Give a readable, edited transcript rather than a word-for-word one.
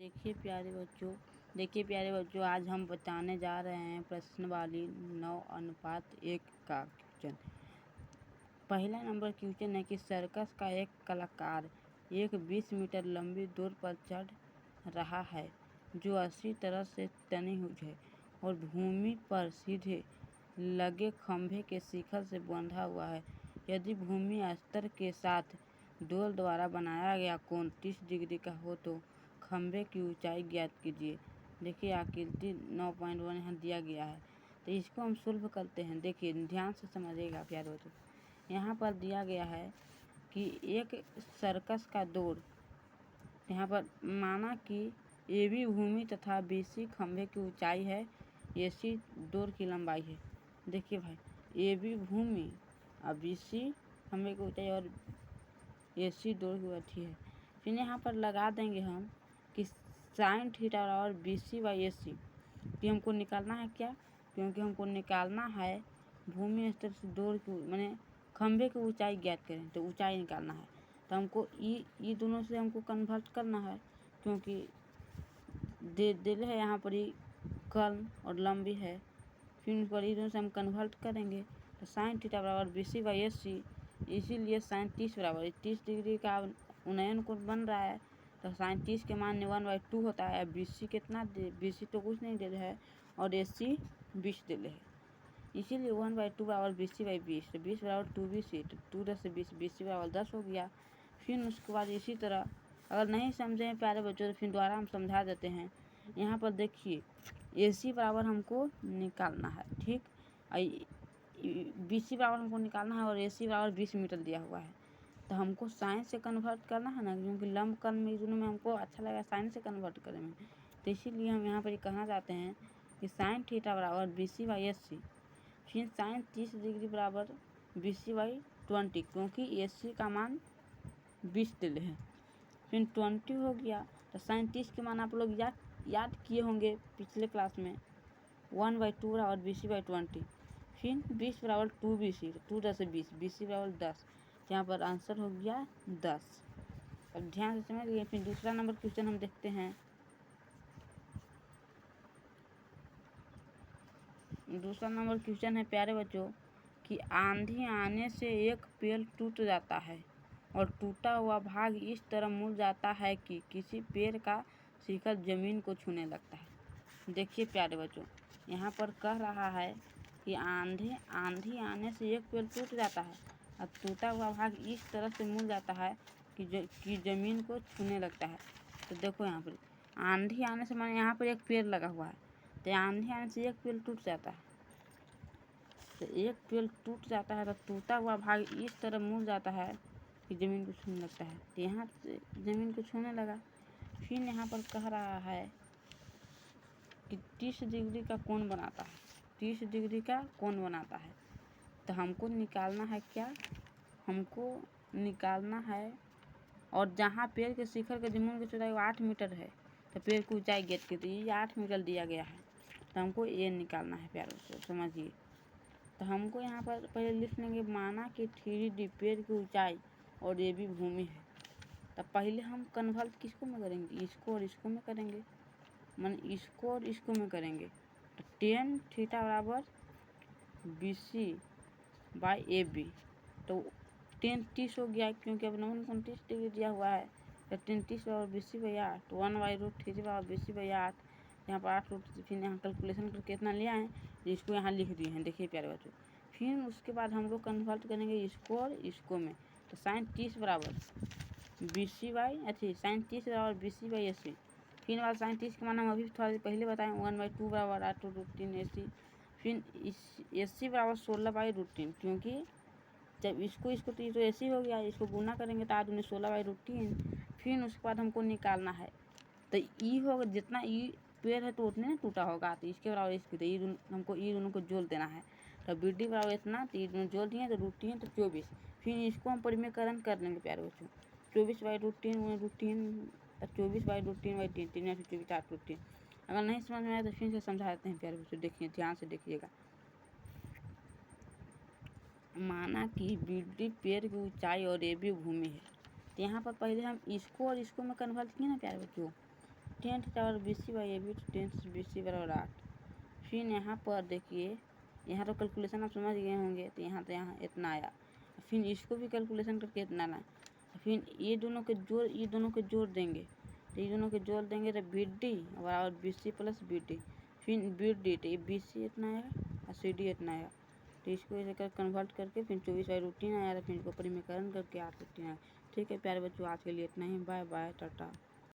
देखिए प्यारे बच्चों, आज हम बताने जा रहे हैं प्रश्नावली 9:1 का क्वेश्चन। पहला नंबर क्वेश्चन है कि सर्कस का एक कलाकार एक 20 मीटर लंबी दौड़ पर चढ़ रहा है जो 80 तरह से तनी हुई है और भूमि पर सीधे लगे खंभे के शिखर से बंधा हुआ है। यदि भूमि स्तर के साथ दौड़ द्वारा बनाया गया कोण 30 डिग्री का हो तो खंभे की ऊंचाई ज्ञात कीजिए। देखिए आकृति 9.1 यहाँ दिया गया है, तो इसको हम सोल्व करते हैं। देखिए ध्यान से समझिएगा प्यारे बच्चों, यहाँ पर दिया गया है कि एक सर्कस का दौड़, यहाँ पर माना कि AB भूमि तथा BC खंभे की ऊंचाई है, AC दौड़ की लंबाई है। देखिए भाई, AB भूमि और BC खंभे की ऊंचाई और AC दौड़ की ऊंचाई है। फिर यहाँ पर लगा देंगे हम कि साइन थीटा और BC/AC कि हमको निकालना है क्या, क्योंकि हमको निकालना है भूमि स्तर से दौड़ की माने खंभे की ऊंचाई ज्ञात करें, तो ऊंचाई निकालना है। तो हमको ई दोनों से हमको कन्वर्ट करना है, क्योंकि दे है यहाँ पर ही कर्म और लंबी है। फिर उस पर ई दोनों से हम कन्वर्ट करेंगे तो साइन थीटा बराबर BC/AC, इसीलिए साइन 30 बराबर 30 डिग्री का उन्नयन कोण बन रहा है। तो साइन 30 के मान 1/2 होता है। BC कितना BC तो कुछ नहीं दे रहे है और AC 20 दे रहे है, इसीलिए 1/2 बराबर BC/20। तो 20 बराबर 2BC, तो 2 10 से 20, BC बराबर 10 हो गया। फिर उसके बाद इसी तरह अगर नहीं समझे प्यारे बच्चों तो फिर दोबारा हम समझा देते हैं। यहाँ पर देखिए AC बराबर हमको निकालना है, ठीक, BC बराबर हमको निकालना है और AC बराबर 20 मीटर दिया हुआ है। तो हमको साइन से कन्वर्ट करना है ना, क्योंकि लंब कर्ण में दोनों में हमको अच्छा लगा साइन से कन्वर्ट करें में, तो इसीलिए हम यहाँ पर कहना चाहते हैं कि साइन थीटा बराबर BC/AC। फिर साइन 30 डिग्री बराबर BC/20, क्योंकि AC का मान 20 दिले हैं। फिर 20 हो गया। तो साइन 30 के मान आप लोग याद किए होंगे पिछले क्लास में, 1/2 बराबर BC/20। फिर 20 बराबर 2BC, 2 10 से 20, BC बराबर 10। यहाँ पर आंसर हो गया 10। अब ध्यान से समझ लिए। फिर दूसरा नंबर क्वेश्चन हम देखते हैं। दूसरा नंबर क्वेश्चन है प्यारे बच्चों कि आंधी आने से एक पेड़ टूट जाता है और टूटा हुआ भाग इस तरह मुड़ जाता है कि किसी पेड़ का शिखर जमीन को छूने लगता है। देखिए प्यारे बच्चों, यहाँ पर कह रहा है कि आंधी आने से एक पेड़ टूट जाता है और टूटा हुआ भाग इस तरह से मुड़ जाता है कि जमीन को छूने लगता है। तो देखो यहाँ पर आंधी आने से माने यहाँ पर एक पेड़ लगा हुआ है, तो आंधी आने से एक पेड़ टूट जाता है। तो एक पेड़ टूट जाता है तो टूटा हुआ भाग इस तरह मुड़ जाता है कि ज़मीन को छूने लगता है। तो यहाँ से ज़मीन को छूने लगा। फिर यहाँ पर कह रहा है कि 30 डिग्री का कोण बनाता है, 30 डिग्री का कोण बनाता है। तो हमको निकालना है क्या, हमको निकालना है, और जहाँ पेड़ के शिखर के जमीन की चौड़ाई 8 मीटर है तो पेड़ की ऊंचाई ज्ञात कीजिए। ये 8 मीटर दिया गया है, तो हमको ये निकालना है प्यारों से, समझिए। तो हमको यहाँ पर पहले लिख लेंगे, माना कि 3D पेड़ की ऊंचाई और AB भूमि है। तो पहले हम कन्वर्ट किसको में करेंगे, इसको और इसको में करेंगे, माने इसको और इसको में करेंगे। तो tan थीटा बराबर BC/AB, तो tan 30 हो गया, क्योंकि अब 29 डिग्री दिया हुआ है। तो tan 30 बराबर BC/8, 1/√3 बराबर BC/8। यहाँ पर 8 फिर यहाँ कैलकुलेशन करके कितना ले आए, इसको यहाँ लिख दिए हैं। देखिए प्यारे बच्चों, फिर उसके बाद हम लोग कन्वर्ट करेंगे इसको और इसको में। तो साइन 30 बराबर साइन 30 बराबर BC/AC। फिर बाद साइन 30 के मान हम अभी थोड़ा देर पहले बताएं, 1/2 बराबर 8√3 AC। फिर इस AC बराबर 16/√3, क्योंकि जब इसको तो ये तो AC हो गया, इसको गुना करेंगे तो 8 दूनी 16/√3। फिर उसके बाद हमको निकालना है, तो ई होगा जितना ई पेड़ है तो उतने टूटा होगा, तो इसके बराबर इसके, तो हमको ई दोनों को जोड़ देना है। तो BD बराबर इतना, तो ई दोनों जोड़ दिए तो √3 तो 24। फिर इसको हम परिमेयकरण कर लेंगे प्यारे बच्चों, 24/√3 तो 24/√3/3, 3 या 24 8√3। अगर नहीं समझ में आए तो फिर से समझा देते हैं प्यारे बच्चों, देखिए ध्यान से देखिएगा। माना कि BD पेड़ की ऊंचाई और AB भूमि है, तो यहाँ पर पहले हम इसको और इसको में कन्वर्ट किए ना प्यारे बच्चों, 10 बराबर BC बाई AB, तो 10 BC बराबर 8। फिर यहाँ पर देखिए, यहाँ तो कैलकुलेशन आप समझ गए होंगे, तो यहाँ इतना आया। फिर इसको भी कैलकुलेशन करके इतना ना, फिर ये दोनों के जोड़ देंगे, तो ये दोनों के जोड़ देंगे तो BD बराबर BC प्लस BD। फिर BD तो ये BC इतना आएगा और CD इतना आएगा। तो इसको ऐसे कर कन्वर्ट करके फिर 24/√3 आया था, फिर इसको परिमीकरण करके 8/3 आया। ठीक है प्यारे बच्चों, आज के लिए इतना ही। Bye bye, Tata.